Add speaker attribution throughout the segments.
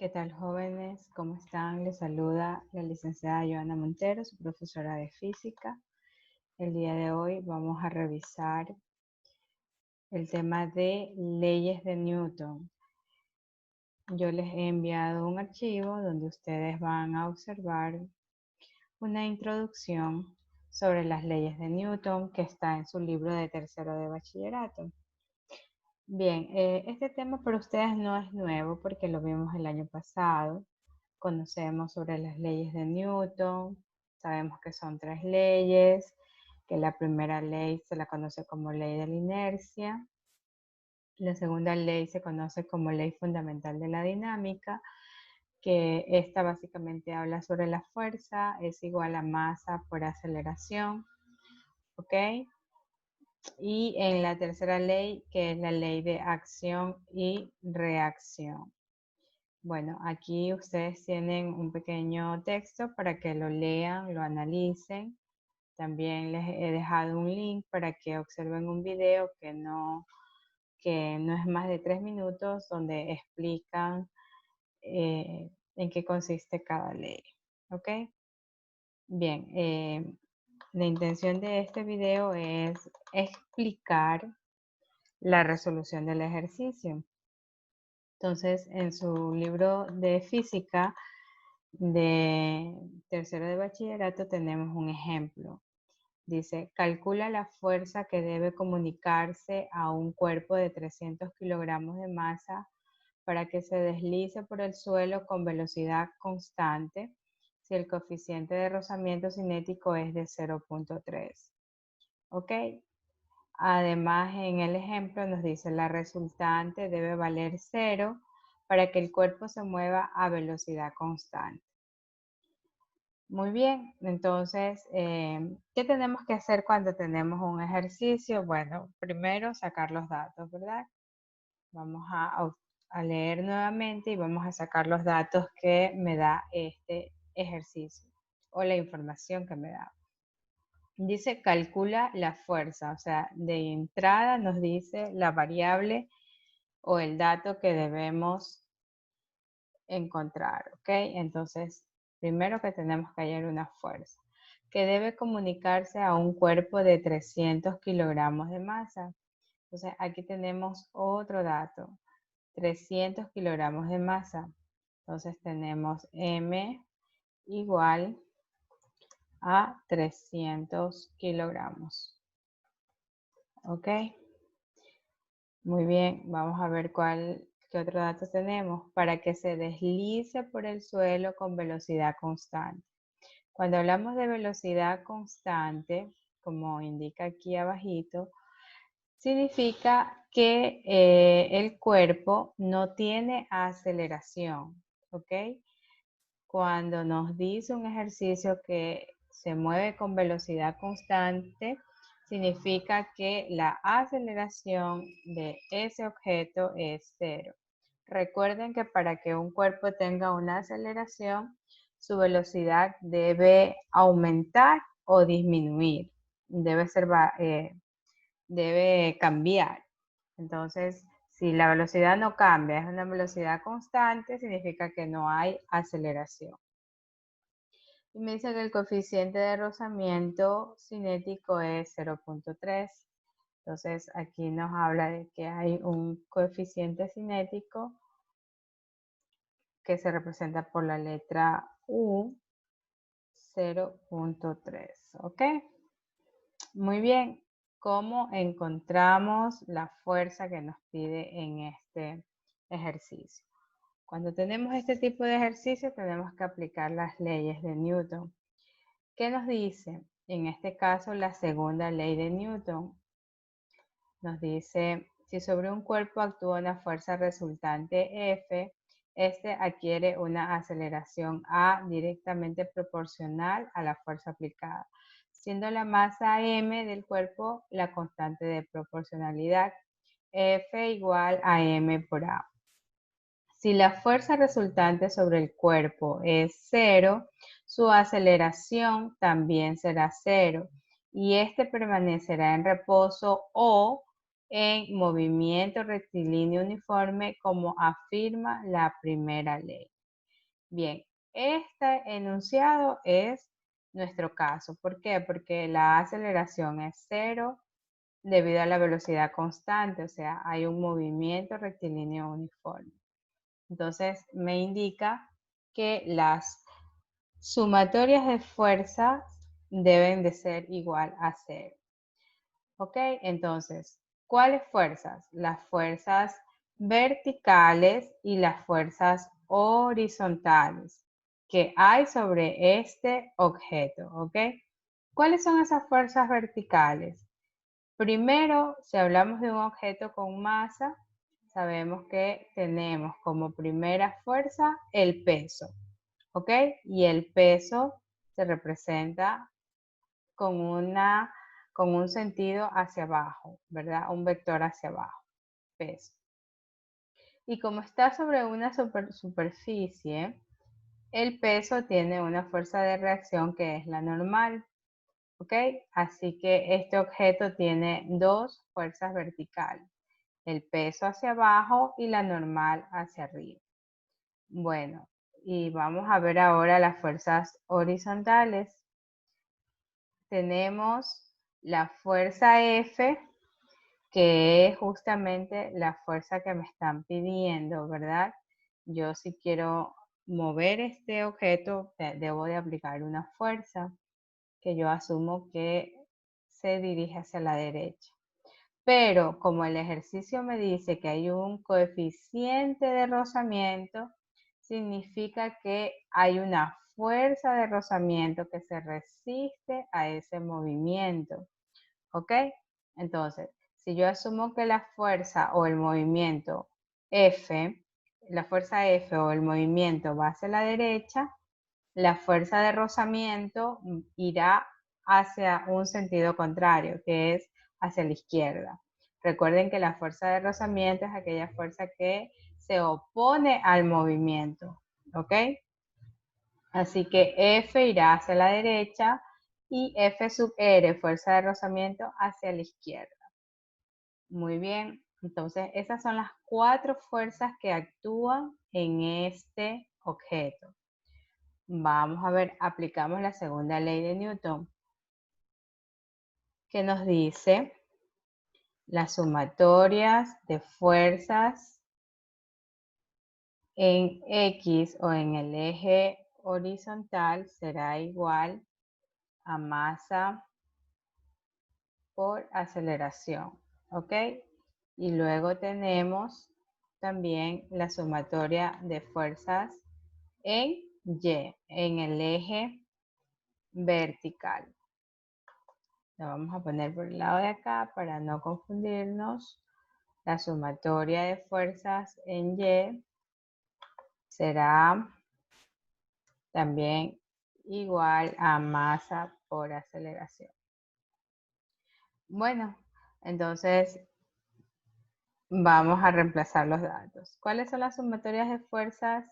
Speaker 1: ¿Qué tal, jóvenes? ¿Cómo están? Les saluda la licenciada Joana Montero, su profesora de física. El día de hoy vamos a revisar el tema de leyes de Newton. Yo les he enviado un archivo donde ustedes van a observar una introducción sobre las leyes de Newton que está en su libro de tercero de bachillerato. Bien, este tema para ustedes no es nuevo porque lo vimos el año pasado. Conocemos sobre las leyes de Newton, sabemos que son 3 leyes, que la primera ley se la conoce como ley de la inercia, la segunda ley se conoce como ley fundamental de la dinámica, que esta básicamente habla sobre la fuerza es igual a masa por aceleración, ¿ok? Y en la tercera ley, que es la ley de acción y reacción. Bueno, aquí ustedes tienen un pequeño texto para que lo lean, lo analicen. También les he dejado un link para que observen un video que no es más de 3 minutos, donde explican en qué consiste cada ley. ¿Ok? Bien, la intención de este video es explicar la resolución del ejercicio. Entonces, en su libro de física de tercero de bachillerato tenemos un ejemplo. Dice, calcula la fuerza que debe comunicarse a un cuerpo de 300 kilogramos de masa para que se deslice por el suelo con velocidad constante si el coeficiente de rozamiento cinético es de 0.3. ¿Ok? Además, en el ejemplo nos dice la resultante debe valer 0 para que el cuerpo se mueva a velocidad constante. Muy bien, entonces, ¿qué tenemos que hacer cuando tenemos un ejercicio? Bueno, primero sacar los datos, ¿verdad? Vamos a leer nuevamente y vamos a sacar los datos que me da este ejercicio o la información que me da. Dice calcula la fuerza, o sea, de entrada nos dice la variable o el dato que debemos encontrar, ¿ok? Entonces, primero que tenemos que hallar una fuerza que debe comunicarse a un cuerpo de 300 kilogramos de masa. Entonces, aquí tenemos otro dato, 300 kilogramos de masa. Entonces, tenemos M igual a 300 kilogramos. ¿Ok? Muy bien, vamos a ver qué otro dato tenemos. Para que se deslice por el suelo con velocidad constante. Cuando hablamos de velocidad constante, como indica aquí abajito, significa que el cuerpo no tiene aceleración, ¿ok? Cuando nos dice un ejercicio que se mueve con velocidad constante, significa que la aceleración de ese objeto es 0. Recuerden que para que un cuerpo tenga una aceleración, su velocidad debe aumentar o disminuir. Debe cambiar. Entonces, si la velocidad no cambia, es una velocidad constante, significa que no hay aceleración. Y me dice que el coeficiente de rozamiento cinético es 0.3. Entonces, aquí nos habla de que hay un coeficiente cinético que se representa por la letra U, 0.3. ¿Ok? Muy bien. ¿Cómo encontramos la fuerza que nos pide en este ejercicio? Cuando tenemos este tipo de ejercicio, tenemos que aplicar las leyes de Newton. ¿Qué nos dice? En este caso, la segunda ley de Newton nos dice, si sobre un cuerpo actúa una fuerza resultante F, este adquiere una aceleración A directamente proporcional a la fuerza aplicada, siendo la masa M del cuerpo la constante de proporcionalidad, F igual a M por A. Si la fuerza resultante sobre el cuerpo es 0, su aceleración también será 0 y este permanecerá en reposo o en movimiento rectilíneo uniforme como afirma la primera ley. Bien, este enunciado es nuestro caso. ¿Por qué? Porque la aceleración es 0 debido a la velocidad constante, o sea, hay un movimiento rectilíneo uniforme. Entonces, me indica que las sumatorias de fuerzas deben de ser igual a 0. ¿Ok? Entonces, ¿cuáles fuerzas? Las fuerzas verticales y las fuerzas horizontales que hay sobre este objeto. ¿Ok? ¿Cuáles son esas fuerzas verticales? Primero, si hablamos de un objeto con masa, sabemos que tenemos como primera fuerza el peso. ¿Ok? Y el peso se representa con un sentido hacia abajo, ¿verdad? Un vector hacia abajo, peso. Y como está sobre una superficie, el peso tiene una fuerza de reacción que es la normal, ¿ok? Así que este objeto tiene dos fuerzas verticales, el peso hacia abajo y la normal hacia arriba. Bueno, y vamos a ver ahora las fuerzas horizontales. Tenemos la fuerza F, que es justamente la fuerza que me están pidiendo, ¿verdad? Yo si quiero mover este objeto, debo de aplicar una fuerza que yo asumo que se dirige hacia la derecha. Pero como el ejercicio me dice que hay un coeficiente de rozamiento, significa que hay una fuerza de rozamiento que se resiste a ese movimiento. ¿Ok? Entonces, si yo asumo que la fuerza o el movimiento F, la fuerza F o el movimiento va hacia la derecha, la fuerza de rozamiento irá hacia un sentido contrario, que es hacia la izquierda. Recuerden que la fuerza de rozamiento es aquella fuerza que se opone al movimiento, ¿ok? Así que F irá hacia la derecha y F sub R, fuerza de rozamiento, hacia la izquierda. Muy bien, entonces esas son las 4 fuerzas que actúan en este objeto. Vamos a ver, aplicamos la segunda ley de Newton, que nos dice las sumatorias de fuerzas en X o en el eje horizontal será igual a masa por aceleración, ¿ok? Y luego tenemos también la sumatoria de fuerzas en Y, en el eje vertical. Lo vamos a poner por el lado de acá para no confundirnos. La sumatoria de fuerzas en Y será también igual a masa por aceleración. Bueno, entonces vamos a reemplazar los datos. ¿Cuáles son las sumatorias de fuerzas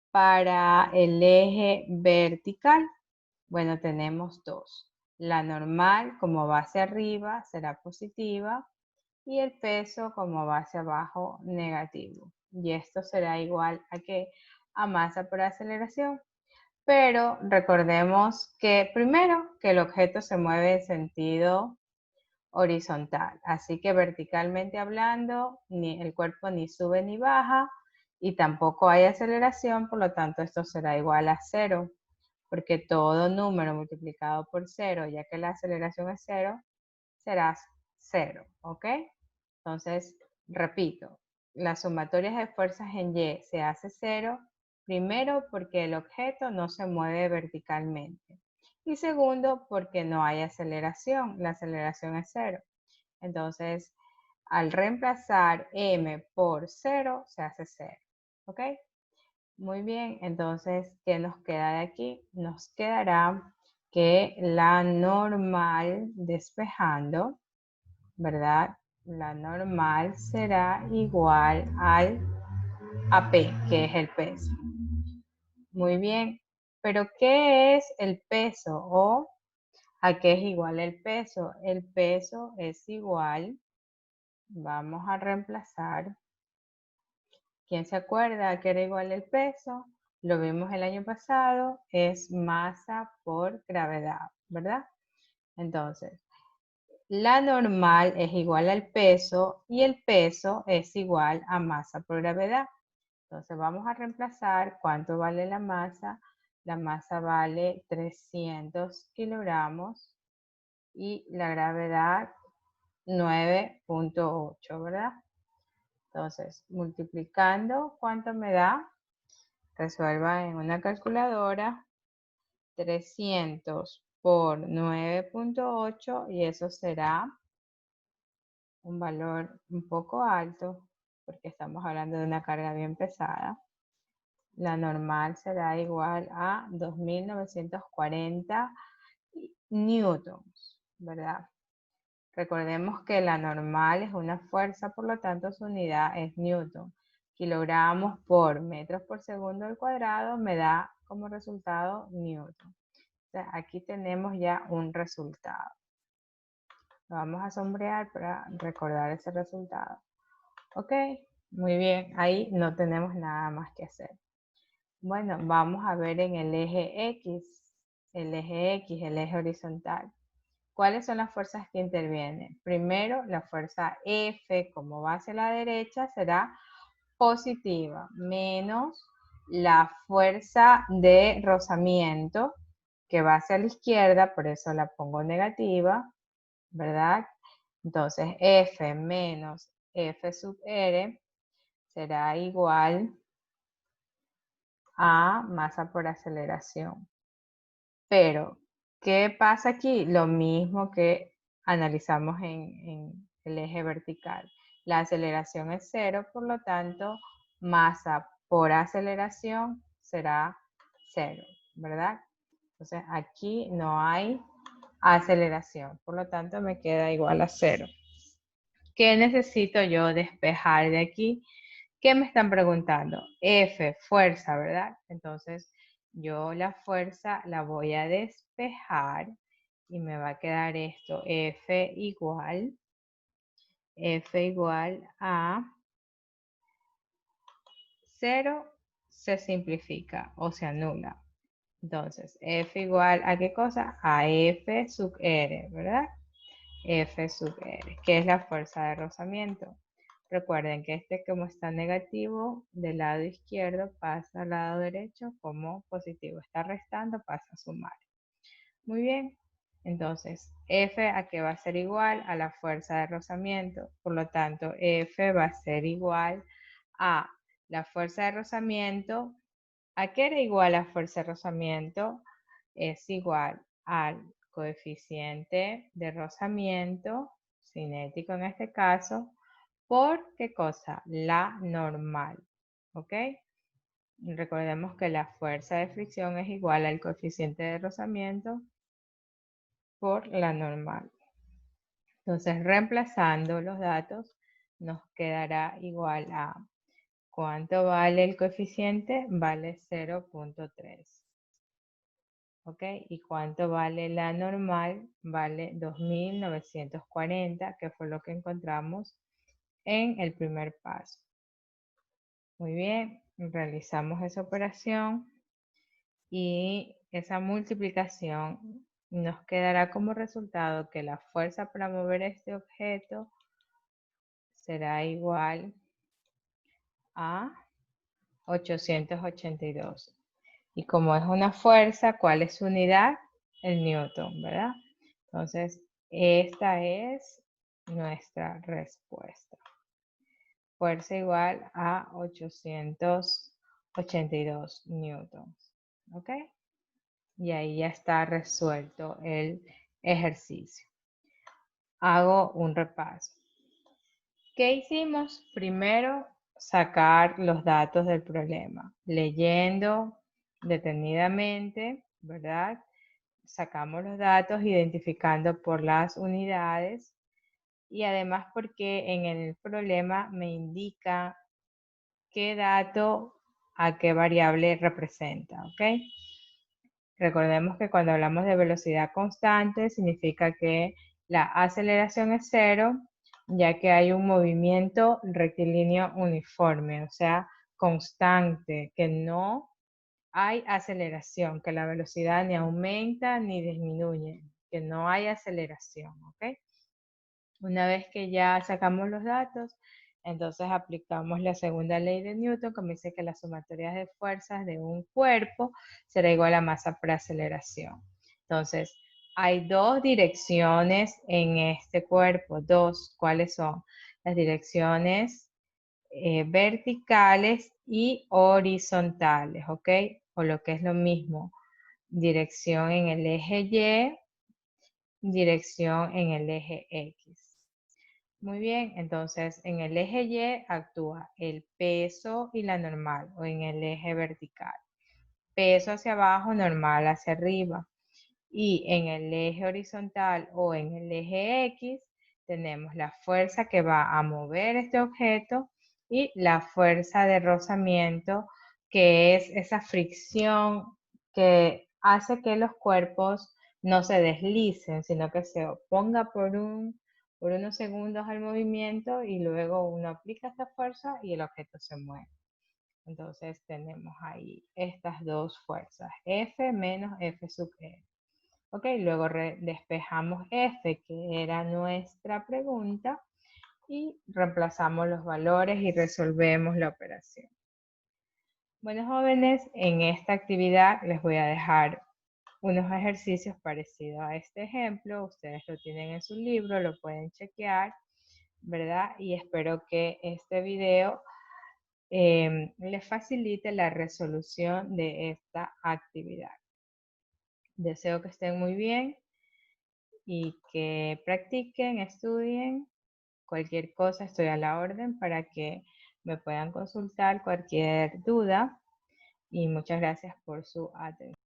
Speaker 1: para el eje vertical? Bueno, tenemos dos. La normal, como va hacia arriba, será positiva y el peso, como va hacia abajo, negativo. Y esto será igual a ¿qué? A masa por aceleración. Pero recordemos que primero que el objeto se mueve en sentido horizontal. Así que verticalmente hablando, el cuerpo ni sube ni baja y tampoco hay aceleración, por lo tanto esto será igual a 0, porque todo número multiplicado por 0, ya que la aceleración es 0, será 0, ¿ok? Entonces, repito, las sumatorias de fuerzas en Y se hace 0, primero porque el objeto no se mueve verticalmente. Y segundo, porque no hay aceleración, la aceleración es 0. Entonces, al reemplazar m por 0, se hace 0. ¿Ok? Muy bien, entonces, ¿qué nos queda de aquí? Nos quedará que la normal despejando, ¿verdad? La normal será igual al AP, que es el peso. Muy bien, pero ¿qué es el peso? ¿O a qué es igual el peso? El peso es igual Vamos a reemplazar. ¿Quién se acuerda que era igual el peso? Lo vimos el año pasado, es masa por gravedad, ¿verdad? Entonces, la normal es igual al peso y el peso es igual a masa por gravedad. Entonces vamos a reemplazar cuánto vale la masa. La masa vale 300 kilogramos y la gravedad 9.8, ¿verdad? Entonces, multiplicando, ¿cuánto me da? Resuelva en una calculadora. 300 por 9.8 y eso será un valor un poco alto porque estamos hablando de una carga bien pesada. La normal será igual a 2940 newtons, ¿verdad? Recordemos que la normal es una fuerza, por lo tanto su unidad es newton. Kilogramos por metros por segundo al cuadrado me da como resultado newton. Entonces, aquí tenemos ya un resultado. Lo vamos a sombrear para recordar ese resultado. Ok, muy bien, ahí no tenemos nada más que hacer. Bueno, vamos a ver en el eje X, el eje horizontal. ¿Cuáles son las fuerzas que intervienen? Primero, la fuerza F, como va hacia la derecha, será positiva, menos la fuerza de rozamiento, que va hacia la izquierda, por eso la pongo negativa, ¿verdad? Entonces, F menos F sub R será igual a masa por aceleración. Pero, ¿qué pasa aquí? Lo mismo que analizamos en el eje vertical. La aceleración es 0, por lo tanto, masa por aceleración será 0, ¿verdad? Entonces, aquí no hay aceleración, por lo tanto, me queda igual a 0. ¿Qué necesito yo despejar de aquí? ¿Qué me están preguntando? F, fuerza, ¿verdad? Entonces, yo la fuerza la voy a despejar y me va a quedar esto, F igual a 0, se simplifica o se anula. Entonces, F igual a ¿qué cosa? A F sub R, ¿verdad? F sub R, que es la fuerza de rozamiento. Recuerden que este como está negativo del lado izquierdo pasa al lado derecho como positivo. Está restando, pasa a sumar. Muy bien. Entonces, F a qué va a ser igual a la fuerza de rozamiento. Por lo tanto, F va a ser igual a la fuerza de rozamiento. ¿A qué era igual la fuerza de rozamiento? Es igual al coeficiente de rozamiento, cinético en este caso, por ¿qué cosa? La normal, ¿ok? Recordemos que la fuerza de fricción es igual al coeficiente de rozamiento por la normal. Entonces, reemplazando los datos, nos quedará igual a ¿cuánto vale el coeficiente? Vale 0.3. ¿Ok? ¿Y cuánto vale la normal? Vale 2940, que fue lo que encontramos en el primer paso. Muy bien, realizamos esa operación y esa multiplicación nos quedará como resultado que la fuerza para mover este objeto será igual a 882. Y como es una fuerza, ¿cuál es su unidad? El newton, ¿verdad? Entonces, esta es nuestra respuesta. Fuerza igual a 882 newtons. ¿Ok? Y ahí ya está resuelto el ejercicio. Hago un repaso. ¿Qué hicimos? Primero, sacar los datos del problema. Leyendo detenidamente, ¿verdad? Sacamos los datos identificando por las unidades y además porque en el problema me indica qué dato a qué variable representa, ¿ok? Recordemos que cuando hablamos de velocidad constante significa que la aceleración es 0 ya que hay un movimiento rectilíneo uniforme, o sea, constante, que no hay aceleración, que la velocidad ni aumenta ni disminuye, que no hay aceleración, ¿ok? Una vez que ya sacamos los datos, entonces aplicamos la segunda ley de Newton, que me dice que la sumatoria de fuerzas de un cuerpo será igual a masa por aceleración. Entonces, hay dos direcciones en este cuerpo, dos. ¿Cuáles son? Las direcciones verticales y horizontales, ¿ok? O lo que es lo mismo, dirección en el eje Y, dirección en el eje X. Muy bien, entonces en el eje Y actúa el peso y la normal, o en el eje vertical. Peso hacia abajo, normal hacia arriba. Y en el eje horizontal o en el eje X tenemos la fuerza que va a mover este objeto y la fuerza de rozamiento, que es esa fricción que hace que los cuerpos no se deslicen, sino que se oponga por unos segundos al movimiento y luego uno aplica esta fuerza y el objeto se mueve. Entonces tenemos ahí estas dos fuerzas, F menos F sub E. Ok, luego despejamos F, que era nuestra pregunta, y reemplazamos los valores y resolvemos la operación. Bueno, jóvenes, en esta actividad les voy a dejar unos ejercicios parecidos a este ejemplo. Ustedes lo tienen en su libro, lo pueden chequear, ¿verdad? Y espero que este video les facilite la resolución de esta actividad. Deseo que estén muy bien y que practiquen, estudien. Cualquier cosa estoy a la orden para que me puedan consultar cualquier duda y muchas gracias por su atención.